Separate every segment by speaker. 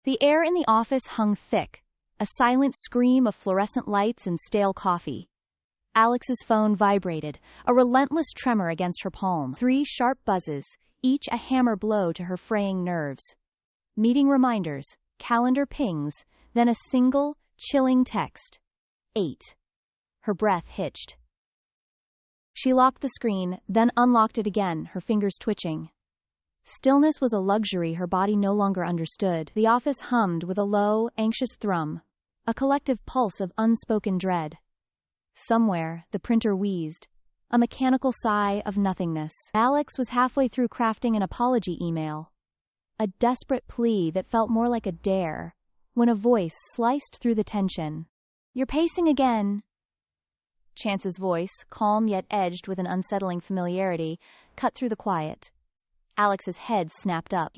Speaker 1: The air in the office hung thick, a silent scream of fluorescent lights and stale coffee. Alex's phone vibrated, a relentless tremor against her palm. 3 sharp buzzes, each a hammer blow to her fraying nerves. Meeting reminders, calendar pings, then a single, chilling text. 8. Her breath hitched. She locked the screen, then unlocked it again, her fingers twitching. Stillness was a luxury her body no longer understood. The office hummed with a low, anxious thrum, a collective pulse of unspoken dread. Somewhere, the printer wheezed, a mechanical sigh of nothingness. Alex was halfway through crafting an apology email, a desperate plea that felt more like a dare, when a voice sliced through the tension. "You're pacing again." Chance's voice, calm yet edged with an unsettling familiarity, cut through the quiet. Alex's head snapped up.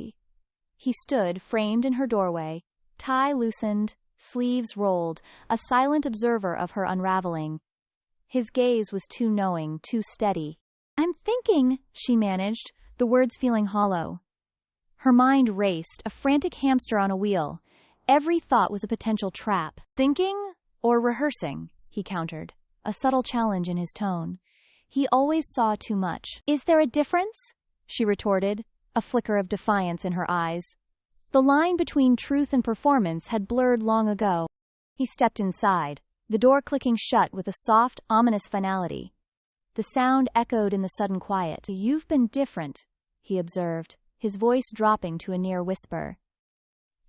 Speaker 1: He stood, framed in her doorway, tie loosened, sleeves rolled, a silent observer of her unraveling. His gaze was too knowing, too steady. "I'm thinking," she managed, the words feeling hollow. Her mind raced, a frantic hamster on a wheel. Every thought was a potential trap. "Thinking or rehearsing?" he countered, a subtle challenge in his tone. He always saw too much. "Is there a difference?" she retorted, a flicker of defiance in her eyes. The line between truth and performance had blurred long ago. He stepped inside, the door clicking shut with a soft, ominous finality. The sound echoed in the sudden quiet. "You've been different," he observed, his voice dropping to a near whisper.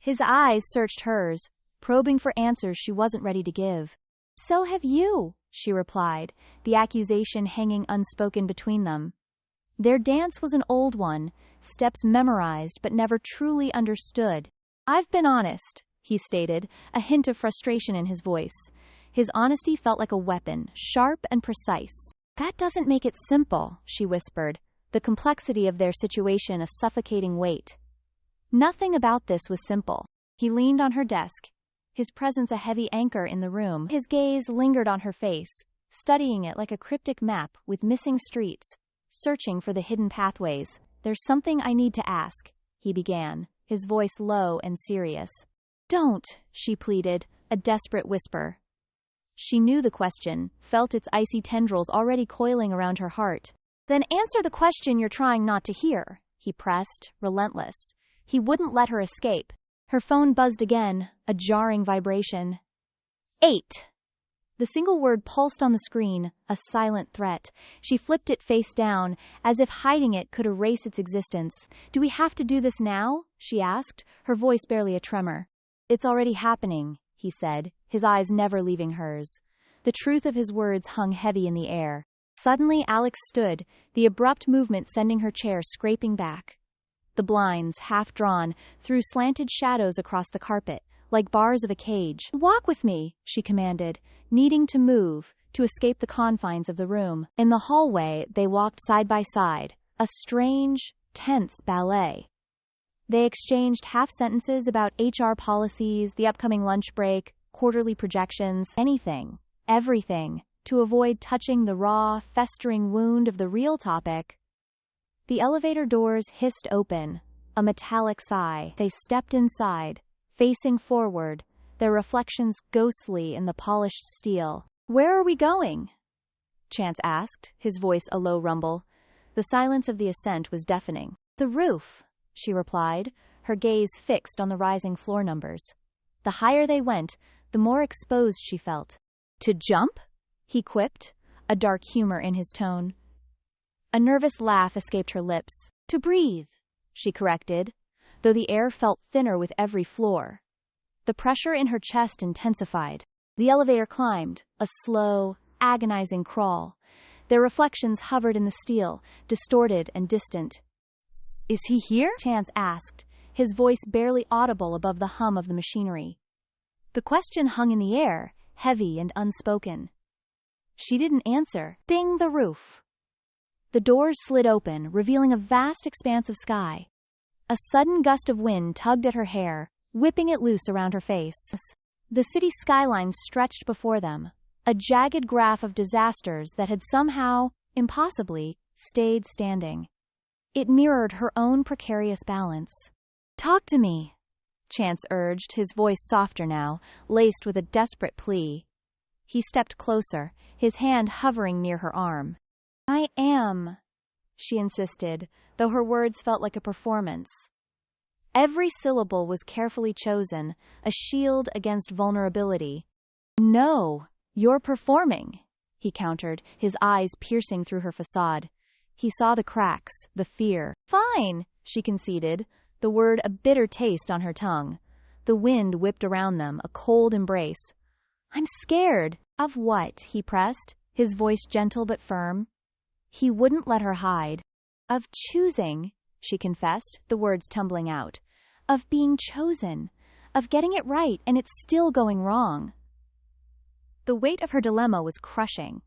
Speaker 1: His eyes searched hers, probing for answers she wasn't ready to give. "So have you," she replied, the accusation hanging unspoken between them. Their dance was an old one, steps memorized but never truly understood. "I've been honest," he stated, a hint of frustration in his voice. His honesty felt like a weapon, sharp and precise. "That doesn't make it simple," she whispered, the complexity of their situation a suffocating weight. Nothing about this was simple. He leaned on her desk, his presence a heavy anchor in the room. His gaze lingered on her face, studying it like a cryptic map with missing streets, searching for the hidden pathways. "There's something I need to ask," he began, his voice low and serious. "Don't," she pleaded, a desperate whisper. She knew the question, felt its icy tendrils already coiling around her heart. "Then answer the question you're trying not to hear," he pressed, relentless. He wouldn't let her escape. Her phone buzzed again, a jarring vibration. 8. The single word pulsed on the screen, a silent threat. She flipped it face down, as if hiding it could erase its existence. "Do we have to do this now?" she asked, her voice barely a tremor. "It's already happening," he said, his eyes never leaving hers. The truth of his words hung heavy in the air. Suddenly Alex stood, the abrupt movement sending her chair scraping back. The blinds, half drawn, threw slanted shadows across the carpet, like bars of a cage. "Walk with me," she commanded, needing to move, to escape the confines of the room. In the hallway, they walked side by side, a strange, tense ballet. They exchanged half-sentences about HR policies, the upcoming lunch break, quarterly projections, anything, everything, to avoid touching the raw, festering wound of the real topic. The elevator doors hissed open, a metallic sigh. They stepped inside, facing forward, their reflections ghostly in the polished steel. "Where are we going?" Chance asked, his voice a low rumble. The silence of the ascent was deafening. "The roof," she replied, her gaze fixed on the rising floor numbers. The higher they went, the more exposed she felt. "To jump?" he quipped, a dark humor in his tone. A nervous laugh escaped her lips. "To breathe," she corrected, though the air felt thinner with every floor. The pressure in her chest intensified. The elevator climbed, a slow, agonizing crawl. Their reflections hovered in the steel, distorted and distant. "Is he here?" Chance asked, his voice barely audible above the hum of the machinery. The question hung in the air, heavy and unspoken. She didn't answer. Ding the roof. The doors slid open, revealing a vast expanse of sky. A sudden gust of wind tugged at her hair, whipping it loose around her face. The city skyline stretched before them, a jagged graph of disasters that had somehow, impossibly, stayed standing. It mirrored her own precarious balance. "Talk to me," Chance urged, his voice softer now, laced with a desperate plea. He stepped closer, his hand hovering near her arm. I am, she insisted, though her words felt like a performance. Every syllable was carefully chosen, a shield against vulnerability. No, you're performing, he countered, his eyes piercing through her facade. He saw the cracks, the fear. Fine, she conceded, the word a bitter taste on her tongue. The wind whipped around them, a cold embrace. I'm scared. Of what? He pressed, his voice gentle but firm. He wouldn't let her hide. Of choosing, she confessed, the words tumbling out. Of being chosen. Of getting it right and it's still going wrong. The weight of her dilemma was crushing.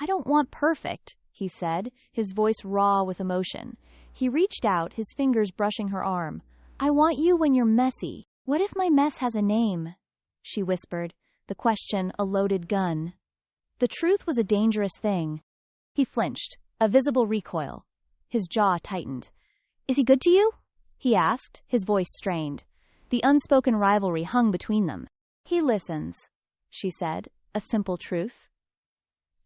Speaker 1: I don't want perfect, he said, his voice raw with emotion. He reached out, his fingers brushing her arm. I want you when you're messy. What if my mess has a name? She whispered, the question a loaded gun. The truth was a dangerous thing. He flinched, a visible recoil. His jaw tightened. Is he good to you? He asked, his voice strained. The unspoken rivalry hung between them. He listens, she said, a simple truth.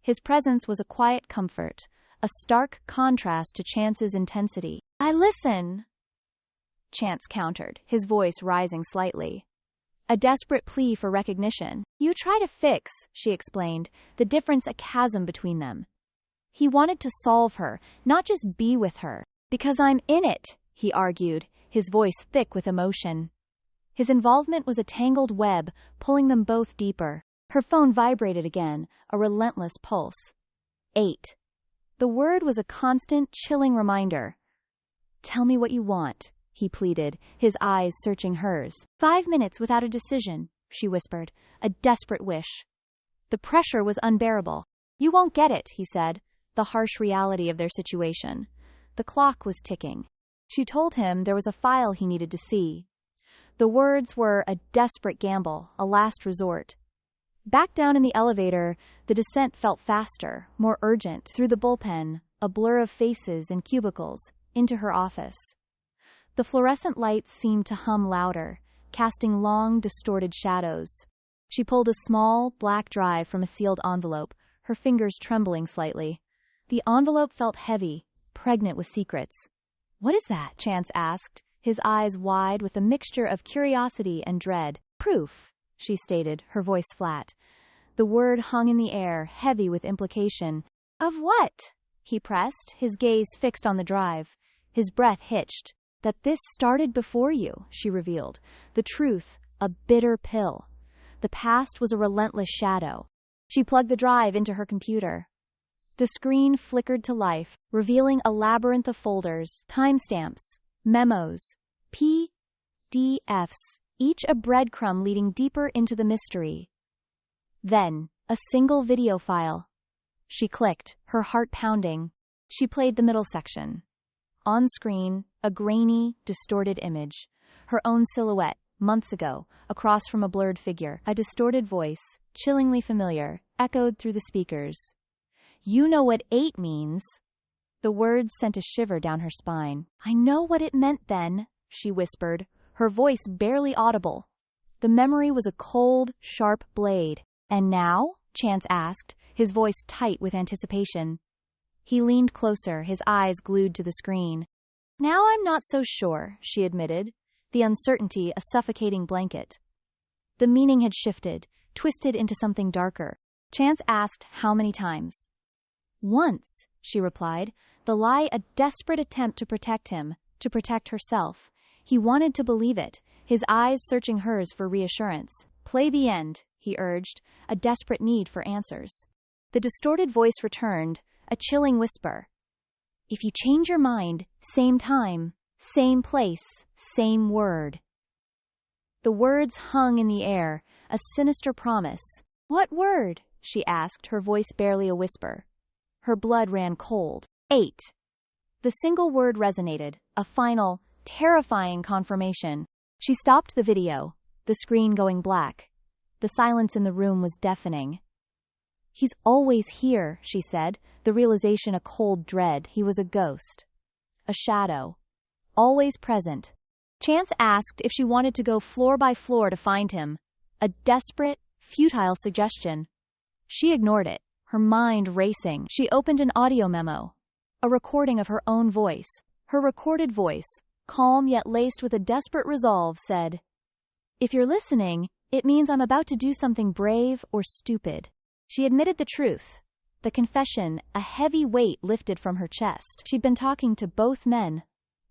Speaker 1: His presence was a quiet comfort, a stark contrast to Chance's intensity. I listen, Chance countered, his voice rising slightly. A desperate plea for recognition. You try to fix, she explained, the difference a chasm between them. He wanted to solve her, not just be with her. Because I'm in it, he argued, his voice thick with emotion. His involvement was a tangled web, pulling them both deeper. Her phone vibrated again, a relentless pulse. 8. The word was a constant, chilling reminder. Tell me what you want, he pleaded, his eyes searching hers. 5 minutes without a decision, she whispered, a desperate wish. The pressure was unbearable. You won't get it, he said, the harsh reality of their situation. The clock was ticking. She told him there was a file he needed to see. The words were a desperate gamble, a last resort. Back down in the elevator, the descent felt faster, more urgent, through the bullpen, a blur of faces and cubicles, into her office. The fluorescent lights seemed to hum louder, casting long, distorted shadows. She pulled a small, black drive from a sealed envelope, her fingers trembling slightly. The envelope felt heavy, pregnant with secrets. What is that? Chance asked, his eyes wide with a mixture of curiosity and dread. Proof, she stated, her voice flat. The word hung in the air, heavy with implication. Of what? He pressed, his gaze fixed on the drive. His breath hitched. That this started before you, she revealed. The truth, a bitter pill. The past was a relentless shadow. She plugged the drive into her computer. The screen flickered to life, revealing a labyrinth of folders, timestamps, memos, PDFs, each a breadcrumb leading deeper into the mystery. Then, a single video file. She clicked, her heart pounding. She played the middle section. On screen, a grainy, distorted image. Her own silhouette, months ago, across from a blurred figure. A distorted voice, chillingly familiar, echoed through the speakers. You know what 8 means. The words sent a shiver down her spine. I know what it meant then, she whispered, her voice barely audible. The memory was a cold, sharp blade. And now? Chance asked, his voice tight with anticipation. He leaned closer, his eyes glued to the screen. Now I'm not so sure, she admitted, the uncertainty a suffocating blanket. The meaning had shifted, twisted into something darker. Chance asked how many times. Once, she replied, the lie a desperate attempt to protect him, to protect herself. He wanted to believe it, his eyes searching hers for reassurance. Play the end, he urged, a desperate need for answers. The distorted voice returned, a chilling whisper. If you change your mind, same time, same place, same word. The words hung in the air, a sinister promise. What word? She asked, her voice barely a whisper. Her blood ran cold. 8. The single word resonated, a final, terrifying confirmation. She stopped the video, the screen going black. The silence in the room was deafening. He's always here, she said, the realization a cold dread. He was a ghost. A shadow. Always present. Chance asked if she wanted to go floor by floor to find him. A desperate, futile suggestion. She ignored it, her mind racing. She opened an audio memo. A recording of her own voice. Her recorded voice, calm yet laced with a desperate resolve, said, "If you're listening, it means I'm about to do something brave or stupid." She admitted the truth. The confession, a heavy weight lifted from her chest. She'd been talking to both men.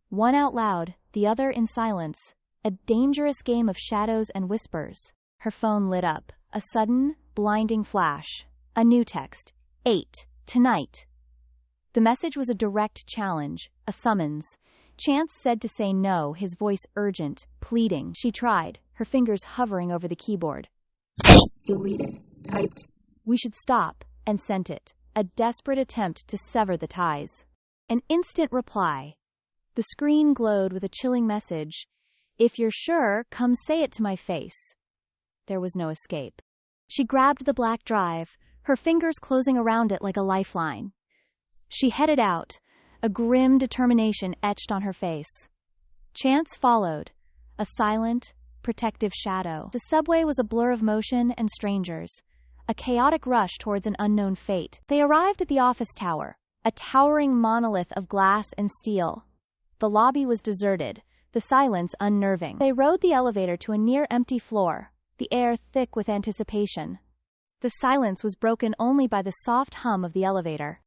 Speaker 1: One out loud, the other in silence. A dangerous game of shadows and whispers. Her phone lit up. A sudden, blinding flash. A new text. 8. Tonight. The message was a direct challenge, a summons. Chance said to say no, his voice urgent, pleading. She tried, her fingers hovering over the keyboard.
Speaker 2: Deleted. Typed.
Speaker 1: "We should stop," and sent it. A desperate attempt to sever the ties. An instant reply. The screen glowed with a chilling message. "If you're sure, come say it to my face." There was no escape. She grabbed the black drive, her fingers closing around it like a lifeline. She headed out, a grim determination etched on her face. Chance followed, a silent, protective shadow. The subway was a blur of motion and strangers, a chaotic rush towards an unknown fate. They arrived at the office tower, a towering monolith of glass and steel. The lobby was deserted, the silence unnerving. They rode the elevator to a near-empty floor, the air thick with anticipation. The silence was broken only by the soft hum of the elevator.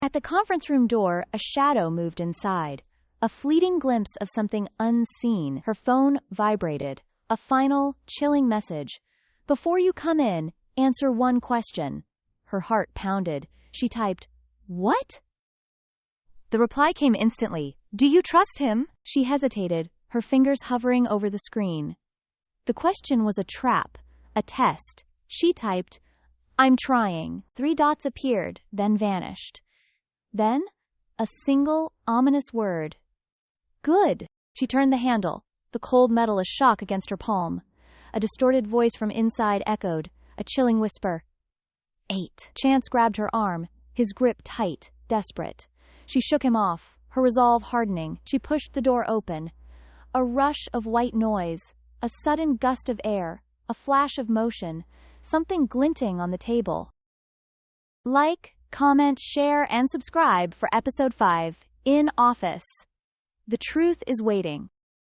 Speaker 1: At the conference room door, a shadow moved inside, a fleeting glimpse of something unseen. Her phone vibrated, a final, chilling message. "Before you come in, answer one question." Her heart pounded. She typed, "What?" The reply came instantly. "Do you trust him?" She hesitated, her fingers hovering over the screen. The question was a trap, a test. She typed, "I'm trying." 3 dots appeared, then vanished. Then, a single, ominous word. "Good." She turned the handle, the cold metal a shock against her palm. A distorted voice from inside echoed, a chilling whisper. 8. Chance grabbed her arm, his grip tight, desperate. She shook him off, her resolve hardening. She pushed the door open. A rush of white noise, a sudden gust of air, a flash of motion, something glinting on the table. Like, comment, share, and subscribe for episode 5, In Office. The truth is waiting.